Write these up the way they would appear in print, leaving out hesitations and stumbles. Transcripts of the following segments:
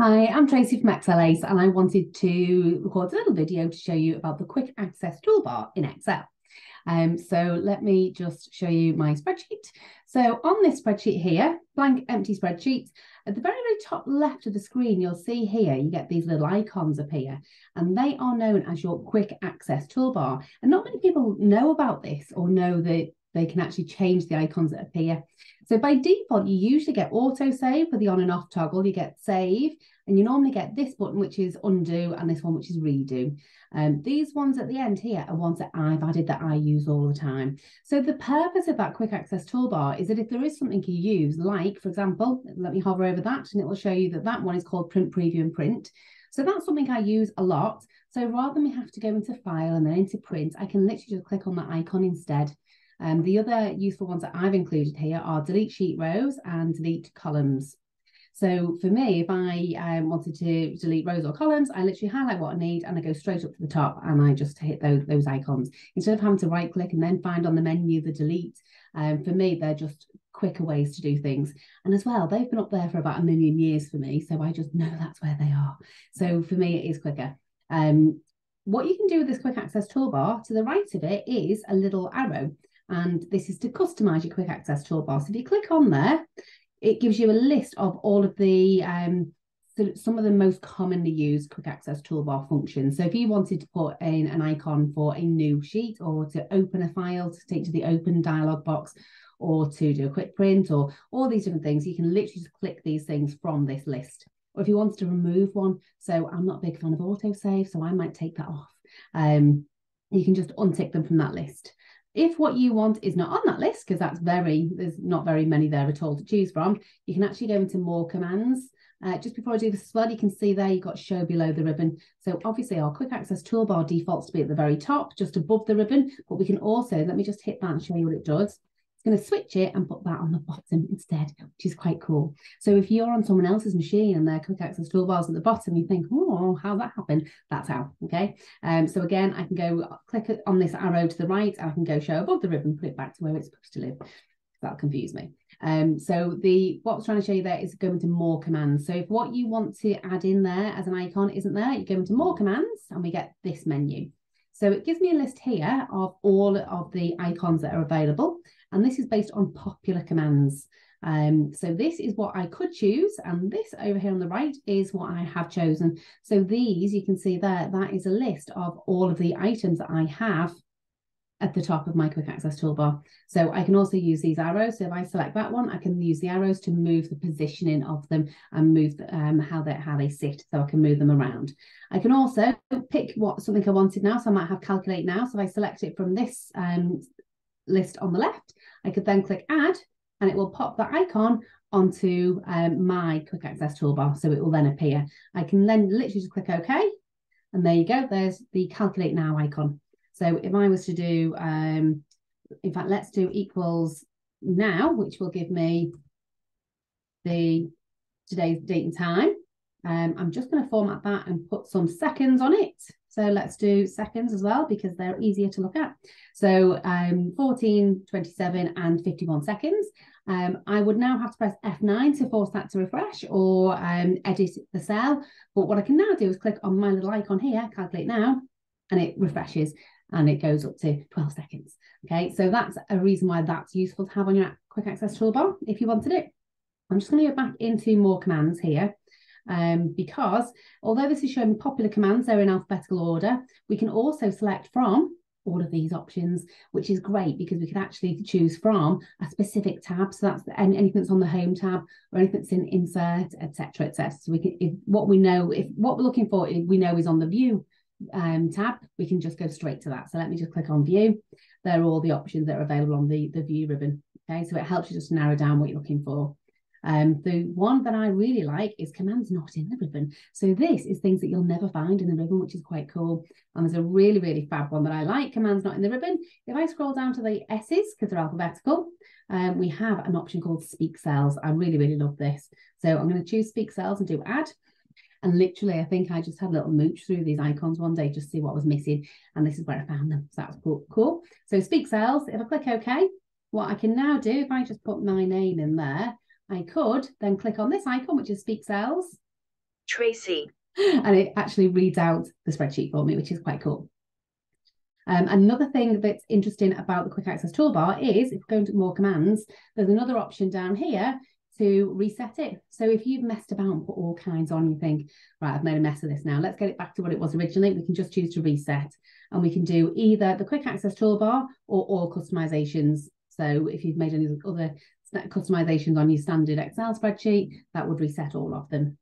Hi, I'm Tracy from XLAce and I wanted to record a little video to show you about the quick access toolbar in Excel. So let me just show you my spreadsheet. So on this spreadsheet here, blank empty spreadsheet, at the very, very top left of the screen, you'll see here, you get these little icons appear and they are known as your quick access toolbar. And not many people know about this or know that they can actually change the icons that appear. So by default, you usually get auto save for the on and off toggle. You get save, and you normally get this button, which is undo, and this one, which is redo. These ones at the end here are ones that I've added that I use all the time. So the purpose of that quick access toolbar is that if there is something you use, like, for example, let me hover over that, and it will show you that that one is called print, preview, and print. So that's something I use a lot. So rather than me have to go into file and then into print, I can literally just click on that icon instead. The other useful ones that I've included here are delete sheet rows and delete columns. So for me, if I wanted to delete rows or columns, I literally highlight what I need and I go straight up to the top and I just hit those icons. Instead of having to right click and then find on the menu the delete, for me, they're just quicker ways to do things. And as well, they've been up there for about 1,000,000 years for me, so I just know that's where they are. So for me, it is quicker. What you can do with this quick access toolbar, to the right of it is a little arrow. And this is to customize your quick access toolbar. So if you click on there, it gives you a list of all of the some of the most commonly used quick access toolbar functions. So if you wanted to put in an icon for a new sheet or to open a file, to take to the open dialog box, or to do a quick print, or all these different things, you can literally just click these things from this list. Or if you wanted to remove one, so I'm not a big fan of autosave, so I might take that off. You can just untick them from that list. If what you want is not on that list, because there's not very many there at all to choose from, you can actually go into more commands. Just before I do this as well, you can see there you've got show below the ribbon. So obviously our quick access toolbar defaults to be at the very top, just above the ribbon, but we can also, let me just hit that and show you what it does. It's going to switch it and put that on the bottom instead, which is quite cool. So if you're on someone else's machine and their quick access toolbars at the bottom, you think, oh, how's that happen? That's how, okay? So again, I can go click on this arrow to the right, and I can go show above the ribbon, put it back to where it's supposed to live. That'll confuse me. So what I was trying to show you there is go into more commands. So if what you want to add in there as an icon isn't there, you go into more commands and we get this menu. So it gives me a list here of all of the icons that are available. And this is based on popular commands. So this is what I could choose. And this over here on the right is what I have chosen. So these, you can see there, that is a list of all of the items that I have at the top of my quick access toolbar. So I can also use these arrows. So if I select that one, I can use the arrows to move the positioning of them and move how they sit, so I can move them around. I can also pick something I wanted now. So I might have calculate now. So if I select it from this list on the left, I could then click add and it will pop that icon onto my quick access toolbar. So it will then appear. I can then literally just click OK. And there you go. There's the calculate now icon. So if I was to do, in fact, let's do equals now, which will give me today's date and time. I'm just going to format that and put some seconds on it. So let's do seconds as well, because they're easier to look at. So 14, 27 and 51 seconds. I would now have to press F9 to force that to refresh or edit the cell. But what I can now do is click on my little icon here, calculate now, and it refreshes. And it goes up to 12 seconds. Okay, so that's a reason why that's useful to have on your quick access toolbar if you wanted it. I'm just going to go back into more commands here because although this is showing popular commands, they're in alphabetical order, we can also select from all of these options, which is great because we can actually choose from a specific tab. So that's anything that's on the home tab or anything that's in insert, etc., etc. So we can, if what we're looking for, if we know is on the view tab, we can just go straight to that. So let me just click on view. There are all the options that are available on the view ribbon. Okay, so it helps you just narrow down what you're looking for. The one that I really like is commands not in the ribbon. So this is things that you'll never find in the ribbon, which is quite cool. And there's a really, really fab one that I like, commands not in the ribbon. If I scroll down to the S's, because they're alphabetical, we have an option called speak cells. I really, really love this. So I'm going to choose speak cells and do add. And literally, I think I just had a little mooch through these icons one day, just to see what was missing. And this is where I found them. So that's cool. So speak cells, if I click OK, what I can now do, if I just put my name in there, I could then click on this icon, which is speak cells. Tracy. And it actually reads out the spreadsheet for me, which is quite cool. Another thing that's interesting about the quick access toolbar is if we're going to more commands, there's another option down here to reset it. So if you've messed about and put all kinds on, you think, right, I've made a mess of this now, let's get it back to what it was originally. We can just choose to reset, and we can do either the quick access toolbar or all customizations. So if you've made any other customizations on your standard Excel spreadsheet, that would reset all of them.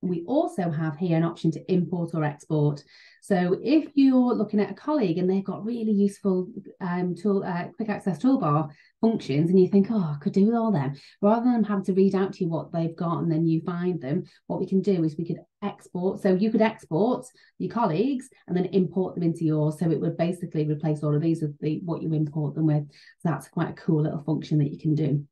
We also have here an option to import or export. So if you're looking at a colleague and they've got really useful quick access toolbar functions, and you think, oh, I could do with all them, rather than having to read out to you what they've got and then you find them, what we can do is we could export. So you could export your colleagues and then import them into yours. So it would basically replace all of these with what you import them with. So that's quite a cool little function that you can do.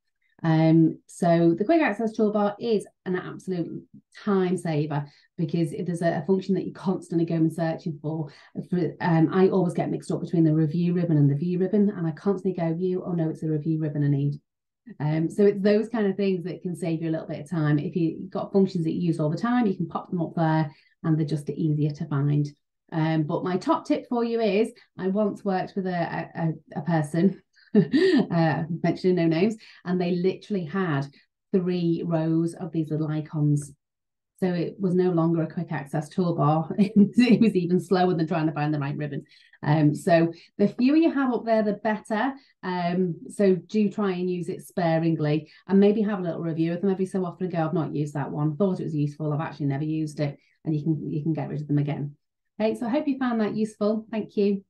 So the quick access toolbar is an absolute time saver, because if there's a function that you constantly go and searching for, I always get mixed up between the review ribbon and the view ribbon, and I constantly go view, oh no, it's a review ribbon I need. So it's those kind of things that can save you a little bit of time. If you've got functions that you use all the time, you can pop them up there and they're just easier to find. But my top tip for you is, I once worked with a person mentioning no names, and they literally had 3 rows of these little icons. So it was no longer a quick access toolbar. It was even slower than trying to find the right ribbon. So the fewer you have up there, the better. So do try and use it sparingly, and maybe have a little review of them every so often and go, I've not used that one, thought it was useful, I've actually never used it, and you can get rid of them again. Okay, so I hope you found that useful. Thank you.